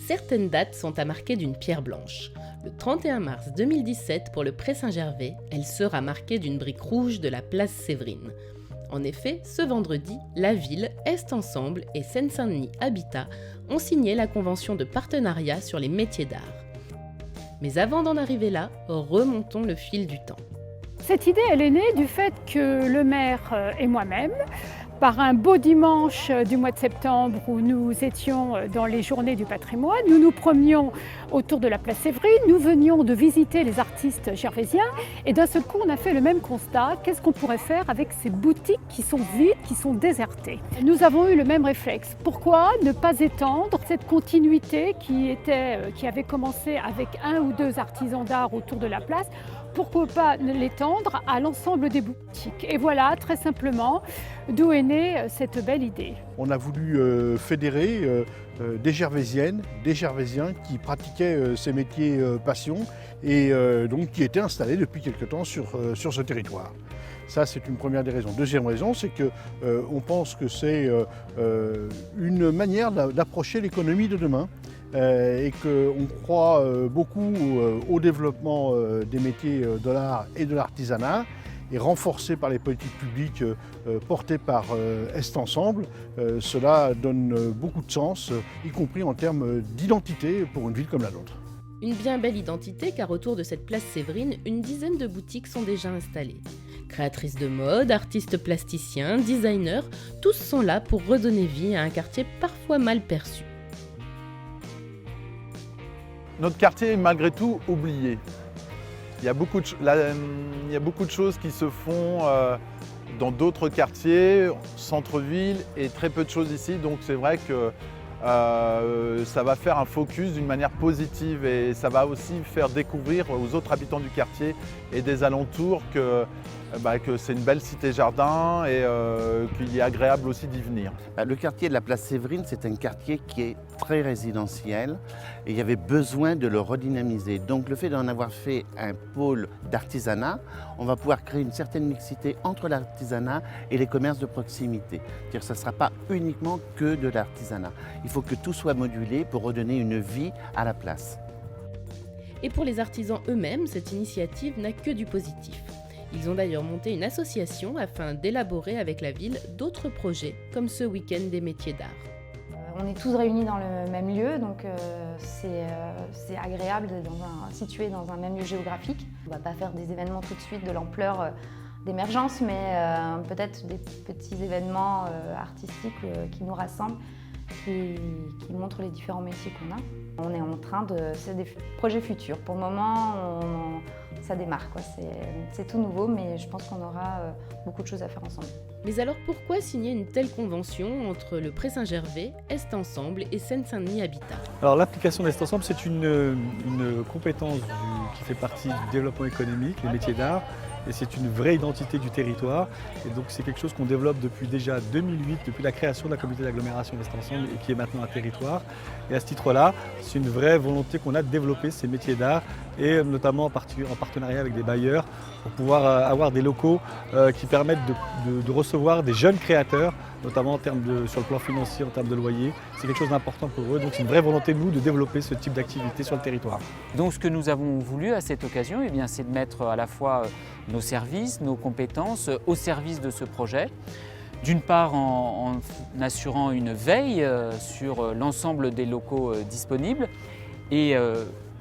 Certaines dates sont à marquer d'une pierre blanche. Le 31 mars 2017, pour le Pré Saint-Gervais, elle sera marquée d'une brique rouge de la place Séverine. En effet, ce vendredi, la ville, Est Ensemble et Seine-Saint-Denis Habitat ont signé la convention de partenariat sur les métiers d'art. Mais avant d'en arriver là, remontons le fil du temps. Cette idée, elle est née du fait que le maire et moi-même, par un beau dimanche du mois de septembre où nous étions dans les journées du patrimoine, nous nous promenions autour de la place Séverine, nous venions de visiter les artistes gervaisiens et d'un seul coup on a fait le même constat, qu'est-ce qu'on pourrait faire avec ces boutiques qui sont vides, qui sont désertées. Nous avons eu le même réflexe, pourquoi ne pas étendre cette continuité qui avait commencé avec un ou deux artisans d'art autour de la place, pourquoi pas l'étendre à l'ensemble des boutiques. Et voilà, très simplement, d'où est née cette belle idée. On a voulu fédérer des Gervaisiennes, des Gervaisiens qui pratiquaient ces métiers passion et donc qui étaient installés depuis quelque temps sur ce territoire. Ça, c'est une première des raisons. Deuxième raison, c'est qu'on pense que c'est une manière d'approcher l'économie de demain. Et qu'on croit beaucoup au développement des métiers de l'art et de l'artisanat et renforcé par les politiques publiques portées par Est Ensemble, cela donne beaucoup de sens, y compris en termes d'identité pour une ville comme la nôtre. Une bien belle identité car autour de cette place Séverine, une dizaine de boutiques sont déjà installées. Créatrices de mode, artistes plasticiens, designers, tous sont là pour redonner vie à un quartier parfois mal perçu. Notre quartier est malgré tout oublié. Il y a beaucoup de choses qui se font dans d'autres quartiers, centre-ville, et très peu de choses ici. Donc c'est vrai que ça va faire un focus d'une manière positive et ça va aussi faire découvrir aux autres habitants du quartier et des alentours que c'est une belle cité-jardin et qu'il est agréable aussi d'y venir. Le quartier de la place Séverine, c'est un quartier qui est très résidentiel et il y avait besoin de le redynamiser. Donc le fait d'en avoir fait un pôle d'artisanat, on va pouvoir créer une certaine mixité entre l'artisanat et les commerces de proximité. C'est-à-dire que ce ne sera pas uniquement que de l'artisanat. Il faut que tout soit modulé pour redonner une vie à la place. Et pour les artisans eux-mêmes, cette initiative n'a que du positif. Ils ont d'ailleurs monté une association afin d'élaborer avec la ville d'autres projets, comme ce week-end des métiers d'art. On est tous réunis dans le même lieu, donc c'est agréable d'être situé dans un même lieu géographique. On ne va pas faire des événements tout de suite de l'ampleur d'émergence, mais peut-être des petits événements artistiques qui nous rassemblent, qui montrent les différents métiers qu'on a. On est en train c'est des projets futurs. Pour le moment, ça démarre, quoi. C'est tout nouveau, mais je pense qu'on aura beaucoup de choses à faire ensemble. Mais alors pourquoi signer une telle convention entre le Pré Saint-Gervais, Est Ensemble et Seine-Saint-Denis Habitat? Alors l'application d'Est Ensemble, c'est une compétence qui fait partie du développement économique, les métiers d'art. Et c'est une vraie identité du territoire. Et donc c'est quelque chose qu'on développe depuis déjà 2008, depuis la création de la communauté d'agglomération d'Est Ensemble et qui est maintenant un territoire. Et à ce titre-là, c'est une vraie volonté qu'on a de développer ces métiers d'art et notamment en partenariat avec des bailleurs pour pouvoir avoir des locaux qui permettent de recevoir des jeunes créateurs, notamment sur le plan financier, en termes de loyer. C'est quelque chose d'important pour eux. Donc c'est une vraie volonté de nous de développer ce type d'activité sur le territoire. Donc ce que nous avons voulu à cette occasion, c'est de mettre à la fois nos services, nos compétences au service de ce projet. D'une part en assurant une veille sur l'ensemble des locaux disponibles et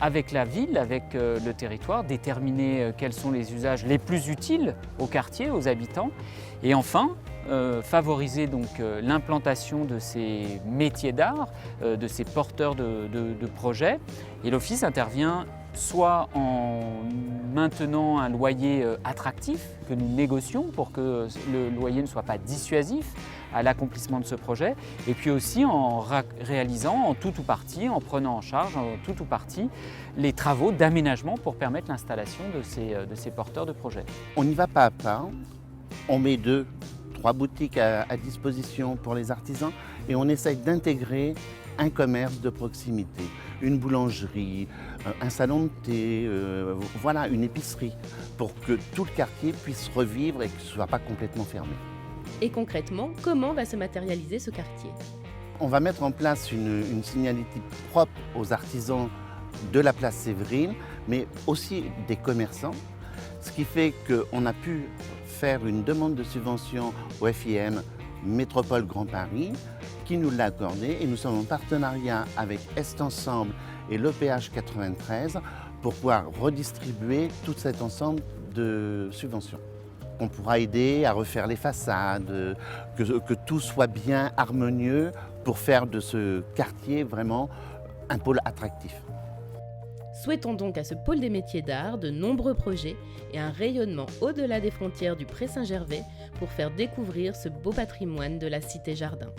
avec la ville, avec le territoire, déterminer quels sont les usages les plus utiles au quartier, aux habitants. Et enfin, favoriser donc l'implantation de ces métiers d'art, de ces porteurs de projets. Et l'Office intervient soit en maintenant un loyer attractif que nous négocions pour que le loyer ne soit pas dissuasif à l'accomplissement de ce projet, et puis aussi en réalisant en tout ou partie, en prenant en charge en tout ou partie les travaux d'aménagement pour permettre l'installation de ces porteurs de projets. On y va pas à pas, on met 2-3 boutiques à disposition pour les artisans et on essaye d'intégrer un commerce de proximité, une boulangerie, un salon de thé, voilà, une épicerie, pour que tout le quartier puisse revivre et que ce ne soit pas complètement fermé. Et concrètement, comment va se matérialiser ce quartier? On va mettre en place une signalétique propre aux artisans de la place Séverine, mais aussi des commerçants, ce qui fait qu'on a pu faire une demande de subvention au FIM Métropole Grand Paris, qui nous l'a accordé, et nous sommes en partenariat avec Est Ensemble et l'EPH 93 pour pouvoir redistribuer tout cet ensemble de subventions. On pourra aider à refaire les façades, que tout soit bien harmonieux pour faire de ce quartier vraiment un pôle attractif. Souhaitons donc à ce pôle des métiers d'art de nombreux projets et un rayonnement au-delà des frontières du Pré Saint-Gervais pour faire découvrir ce beau patrimoine de la Cité Jardin.